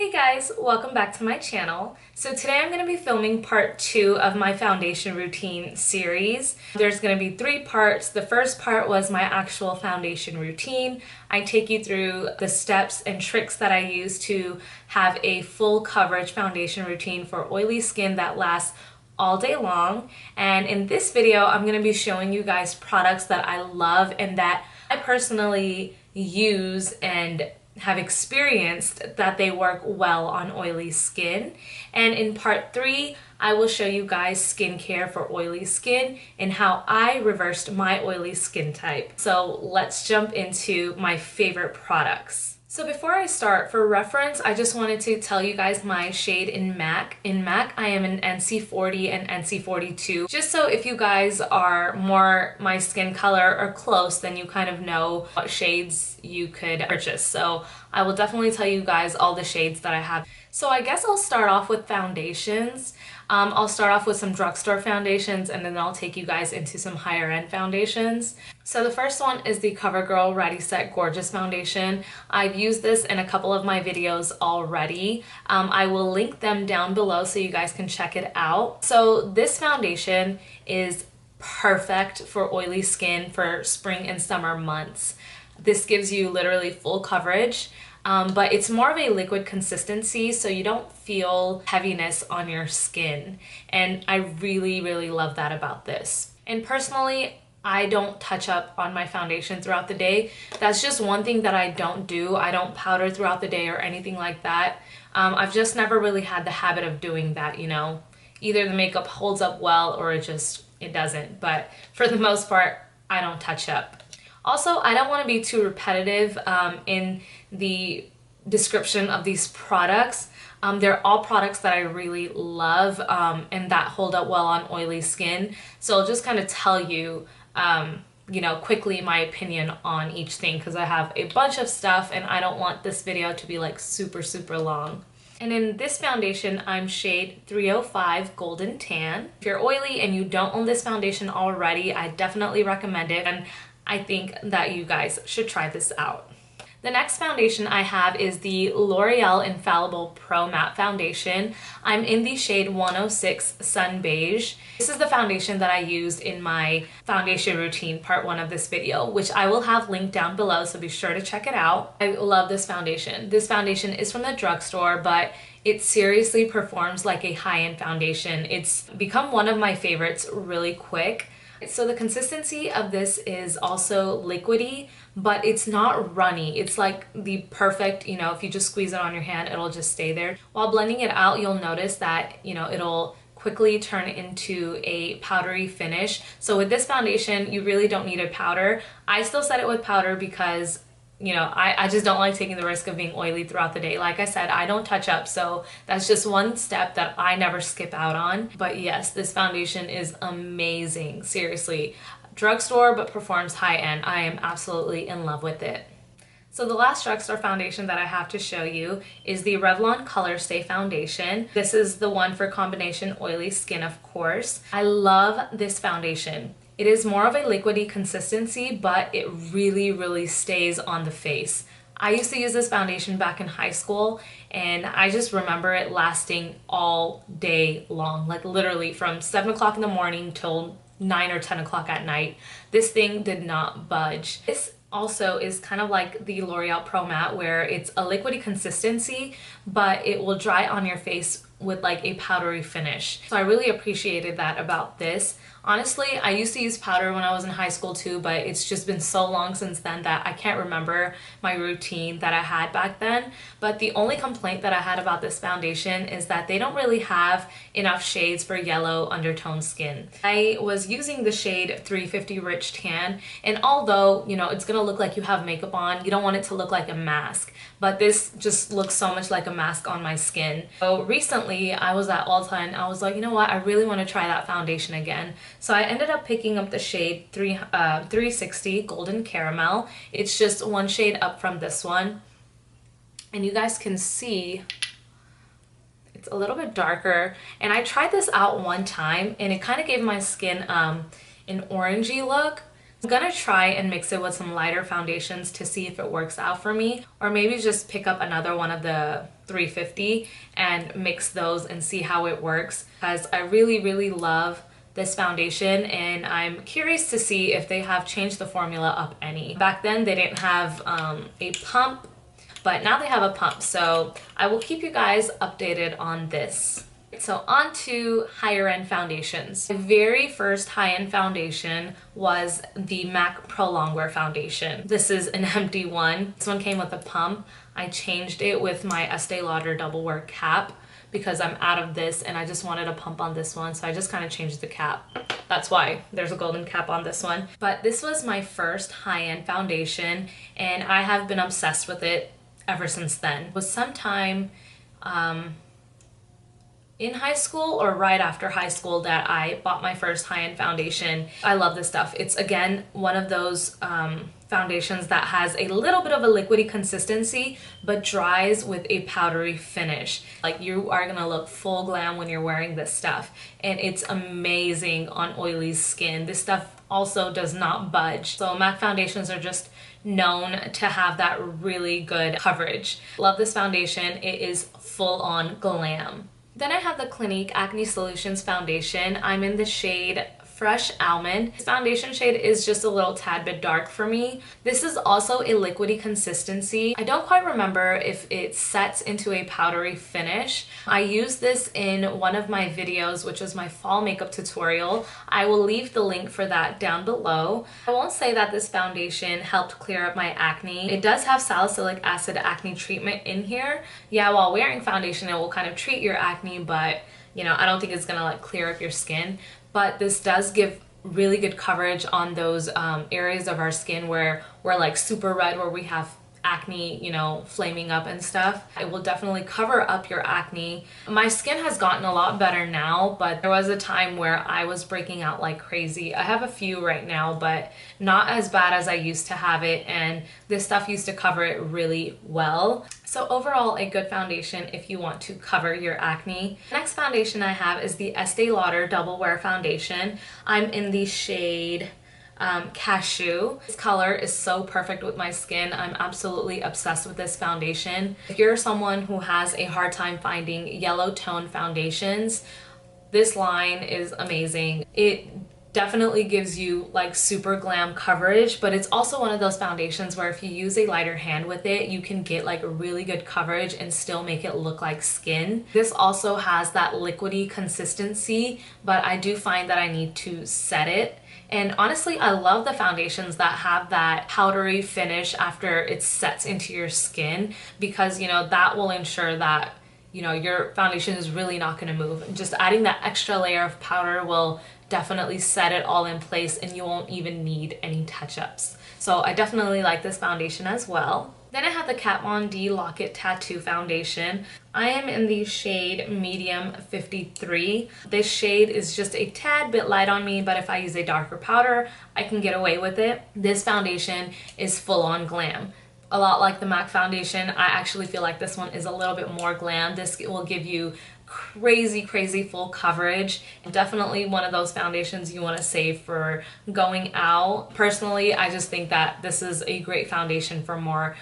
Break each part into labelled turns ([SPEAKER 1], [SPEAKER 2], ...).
[SPEAKER 1] Hey guys, welcome back to my channel. So today I'm going to be filming part 2 of my foundation routine series. There's going to be 3 parts. The first part was my actual foundation routine. I take you through the steps and tricks that I use to have a full coverage foundation routine for oily skin that lasts all day long. And in this video, I'm going to be showing you guys products that I love and that I personally use and have experienced that they work well on oily skin. And in part 3, I will show you guys skincare for oily skin and how I reversed my oily skin type. So let's jump into my favorite products. So before I start, for reference, I just wanted to tell you guys my shade in MAC. In MAC, I am in NC40 and NC42. Just so if you guys are more my skin color or close, then you kind of know what shades you could purchase. So I will definitely tell you guys all the shades that I have. So I guess I'll start off with foundations. I'll start off with some drugstore foundations and then I'll take you guys into some higher end foundations. So the first one is the Covergirl Ready Set Gorgeous Foundation. I've used this in a couple of my videos already. I will link them down below so you guys can check it out. So this foundation is perfect for oily skin for spring and summer months. This gives you literally full coverage. But it's more of a liquid consistency, so you don't feel heaviness on your skin. And I really love that about this. And personally, I don't touch up on my foundation throughout the day. That's just one thing that I don't do. I don't powder throughout the day or anything like that. I've just never really had the habit of doing that, you know. Either the makeup holds up well or it doesn't. But for the most part, I don't touch up. Also, I don't want to be too repetitive in the description of these products. They're all products that I really love and that hold up well on oily skin. So I'll just kind of tell you, quickly my opinion on each thing because I have a bunch of stuff and I don't want this video to be like super long. And in this foundation, I'm shade 305 Golden Tan. If you're oily and you don't own this foundation already, I definitely recommend it. And I think that you guys should try this out. The next foundation I have is the L'Oreal Infallible Pro Matte Foundation. I'm in the shade 106 Sun Beige. This is the foundation that I used in my foundation routine part 1 of this video, which I will have linked down below, so be sure to check it out. I love this foundation. This foundation is from the drugstore, but it seriously performs like a high-end foundation. It's become one of my favorites really quick. So the consistency of this is also liquidy, but it's not runny. It's like the perfect, if you just squeeze it on your hand, it'll just stay there. While blending it out, you'll notice that, it'll quickly turn into a powdery finish. So with this foundation, you really don't need a powder. I still set it with powder because I just don't like taking the risk of being oily throughout the day. Like I said, I don't touch up, so that's just one step that I never skip out on. But yes, this foundation is amazing. Seriously, drugstore but performs high end. I am absolutely in love with it. So the last drugstore foundation that I have to show you is the Revlon Color Stay Foundation. This is the one for combination oily skin, of course. I love this foundation. It is more of a liquidy consistency, but it really stays on the face. I used to use this foundation back in high school, and I just remember it lasting all day long, like literally from 7 o'clock in the morning till 9 or 10 o'clock at night. This thing did not budge. This also is kind of like the L'Oreal Pro Matte, where it's a liquidy consistency, but it will dry on your face with like a powdery finish. So I really appreciated that about this. Honestly, I used to use powder when I was in high school too, but it's just been so long since then that I can't remember my routine that I had back then. But the only complaint that I had about this foundation is that they don't really have enough shades for yellow undertone skin. I was using the shade 350 Rich Tan, and although, it's gonna look like you have makeup on, you don't want it to look like a mask. But this just looks so much like a mask on my skin. So recently, I was at Ulta and I was like, you know what, I really want to try that foundation again. So I ended up picking up the shade 360 Golden Caramel. It's just one shade up from this one. And you guys can see it's a little bit darker. And I tried this out one time and it kind of gave my skin an orangey look. I'm gonna try and mix it with some lighter foundations to see if it works out for me, or maybe just pick up another one of the 350 and mix those and see how it works, because I really love this foundation and I'm curious to see if they have changed the formula up any. Back then they didn't have a pump, but now they have a pump, so I will keep you guys updated on this. So on to higher end foundations. My very first high-end foundation was the MAC Pro Longwear foundation. This is an empty one. This one came with a pump. I changed it with my Estee Lauder Double Wear cap because I'm out of this and I just wanted a pump on this one, so I just kind of changed the cap. That's why there's a golden cap on this one. But this was my first high-end foundation and I have been obsessed with it ever since then. It was sometime in high school or right after high school that I bought my first high-end foundation. I love this stuff. It's again one of those foundations that has a little bit of a liquidy consistency but dries with a powdery finish. Like, you are gonna look full glam when you're wearing this stuff, and it's amazing on oily skin. This stuff also does not budge. So MAC foundations are just known to have that really good coverage. Love this foundation. It is full on glam. Then I have the Clinique Acne Solutions foundation. I'm in the shade Fresh Almond. This foundation shade is just a little tad bit dark for me. This is also a liquidy consistency. I don't quite remember if it sets into a powdery finish. I used this in one of my videos, which was my fall makeup tutorial. I will leave the link for that down below. I won't say that this foundation helped clear up my acne. It does have salicylic acid acne treatment in here. Yeah, while wearing foundation, it will kind of treat your acne, but you know, I don't think it's gonna like clear up your skin. But this does give really good coverage on those areas of our skin where we're like super red, where we have acne, you know, flaming up and stuff. It will definitely cover up your acne. My skin has gotten a lot better now, but there was a time where I was breaking out like crazy. I have a few right now, but not as bad as I used to have it, and this stuff used to cover it really well. So overall, a good foundation if you want to cover your acne. Next foundation I have is the Estee Lauder Double Wear foundation. I'm in the shade Cashew. This color is so perfect with my skin. I'm absolutely obsessed with this foundation. If you're someone who has a hard time finding yellow tone foundations, this line is amazing. It definitely gives you like super glam coverage, but it's also one of those foundations where if you use a lighter hand with it, you can get like really good coverage and still make it look like skin. This also has that liquidy consistency, but I do find that I need to set it. And honestly, I love the foundations that have that powdery finish after it sets into your skin, because, you know, that will ensure that, you know, your foundation is really not going to move. Just adding that extra layer of powder will definitely set it all in place and you won't even need any touch-ups. So I definitely like this foundation as well. Then I have the Kat Von D Lock-It Tattoo foundation. I am in the shade Medium 53. This shade is just a tad bit light on me, but if I use a darker powder, I can get away with it. This foundation is full on glam. A lot like the MAC foundation, I actually feel like this one is a little bit more glam. This will give you crazy full coverage. Definitely one of those foundations you want to save for going out. Personally, I just think that this is a great foundation for more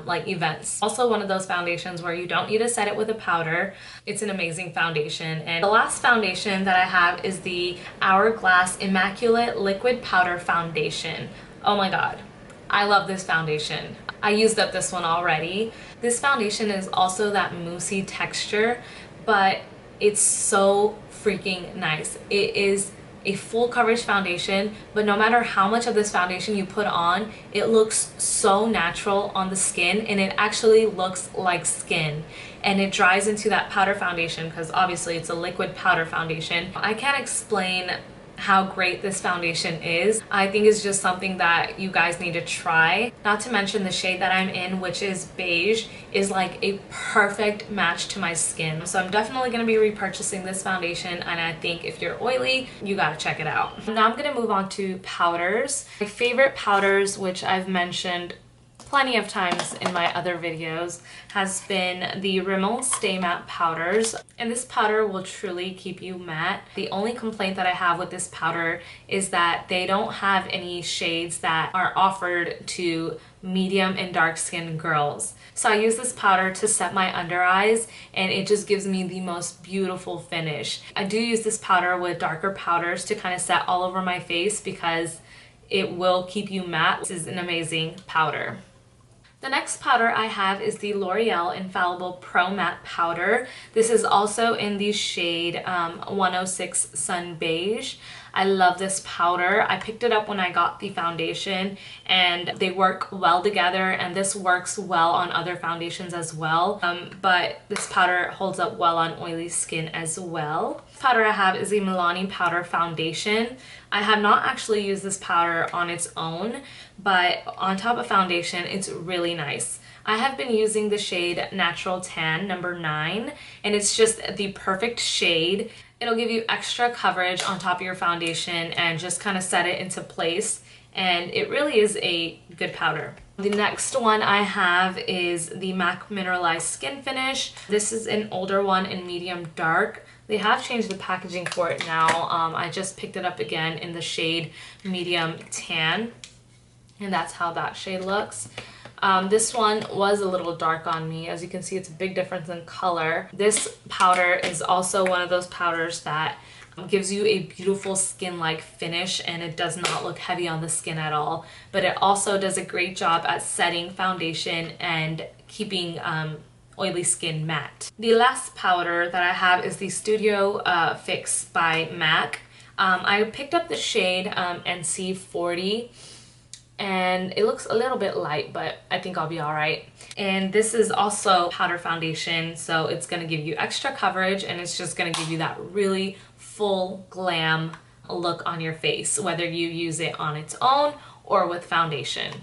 [SPEAKER 1] like events. Also one of those foundations where you don't need to set it with a powder. It's an amazing foundation. And the last foundation that I have is the Hourglass Immaculate Liquid Powder Foundation. Oh my god, I love this foundation. I used up this one already. This foundation is also that moussey texture, but it's so freaking nice. It is a full coverage foundation, but no matter how much of this foundation you put on, it looks so natural on the skin, and it actually looks like skin. And it dries into that powder foundation because obviously it's a liquid powder foundation. I can't explain how great this foundation is. I think it's just something that you guys need to try. Not to mention the shade that I'm in, which is Beige, is like a perfect match to my skin. So I'm definitely going to be repurchasing this foundation, and I think if you're oily, you gotta check it out. Now I'm going to move on to powders. My favorite powders, which I've mentioned plenty of times in my other videos has been the Rimmel Stay Matte Powders. And this powder will truly keep you matte. The only complaint that I have with this powder is that they don't have any shades that are offered to medium and dark skinned girls. So I use this powder to set my under eyes and it just gives me the most beautiful finish. I do use this powder with darker powders to kind of set all over my face because it will keep you matte. This is an amazing powder. The next powder I have is the L'Oreal Infallible Pro Matte Powder. This is also in the shade 106 Sun Beige. I love this powder. I picked it up when I got the foundation and they work well together, and this works well on other foundations as well. But this powder holds up well on oily skin as well. The powder I have is the Milani Powder Foundation. I have not actually used this powder on its own, but on top of foundation, it's really nice. I have been using the shade Natural Tan number 9, and it's just the perfect shade. It'll give you extra coverage on top of your foundation and just kind of set it into place, and it really is a good powder. The next one I have is the MAC Mineralize Skin Finish. This is an older one in medium dark. They have changed the packaging for it now. I just picked it up again in the shade medium tan, and that's how that shade looks. This one was a little dark on me. As you can see, it's a big difference in color. This powder is also one of those powders that gives you a beautiful skin-like finish, and it does not look heavy on the skin at all. But it also does a great job at setting foundation and keeping oily skin matte. The last powder that I have is the Studio Fix by MAC. I picked up the shade NC40. And it looks a little bit light, but I think I'll be all right. And this is also powder foundation, so it's going to give you extra coverage, and it's just going to give you that really full glam look on your face, whether you use it on its own or with foundation.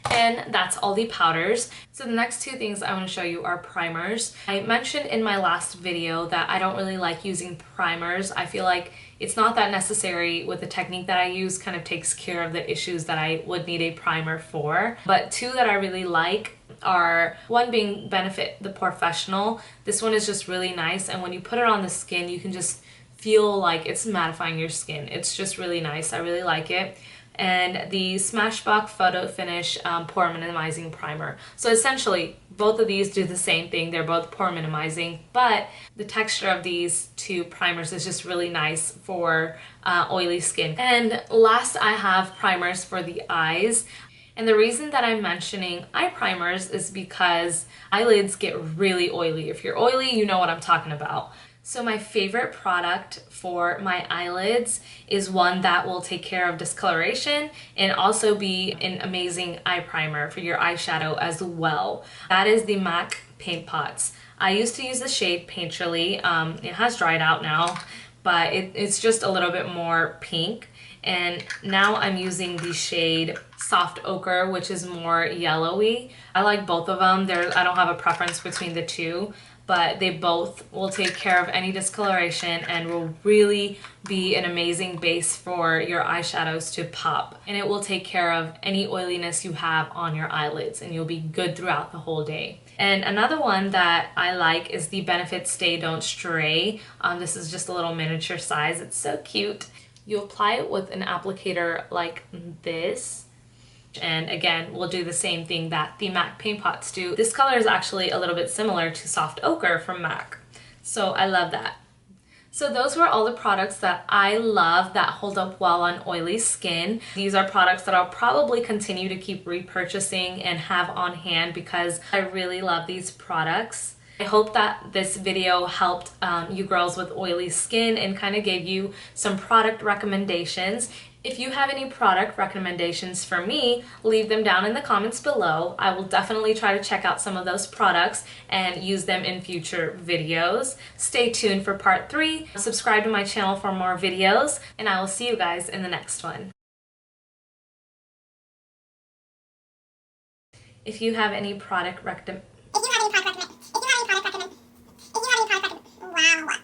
[SPEAKER 1] And that's all the powders. So the next two things I want to show you are primers. I mentioned in my last video that I don't really like using primers. I feel like it's not that necessary with the technique that I use, kind of takes care of the issues that I would need a primer for. But two that I really like are, one being Benefit the Professional. This one is just really nice, and when you put it on the skin, you can just feel like it's mattifying your skin. It's just really nice. I really like it. And the Smashbox Photo Finish Pore Minimizing Primer. So essentially, both of these do the same thing. They're both pore minimizing, but the texture of these two primers is just really nice for oily skin. And last, I have primers for the eyes. And the reason that I'm mentioning eye primers is because eyelids get really oily. If you're oily, you know what I'm talking about. So my favorite product for my eyelids is one that will take care of discoloration and also be an amazing eye primer for your eyeshadow as well. That is the MAC Paint Pots. I used to use the shade Painterly. It has dried out now, but it's just a little bit more pink. And now I'm using the shade Soft Ochre, which is more yellowy. I like both of them. I don't have a preference between the two, but they both will take care of any discoloration and will really be an amazing base for your eyeshadows to pop. And it will take care of any oiliness you have on your eyelids, and you'll be good throughout the whole day. And another one that I like is the Benefit Stay Don't Stray. This is just a little miniature size. It's so cute. You apply it with an applicator like this. And again, we'll do the same thing that the MAC Paint Pots do. This color is actually a little bit similar to Soft Ochre from MAC. So I love that. So those were all the products that I love that hold up well on oily skin. These are products that I'll probably continue to keep repurchasing and have on hand because I really love these products. I hope that this video helped you girls with oily skin and kind of gave you some product recommendations. If you have any product recommendations for me, leave them down in the comments below. I will definitely try to check out some of those products and use them in future videos. Stay tuned for part 3. Subscribe to my channel for more videos, and I will see you guys in the next one. If you have any product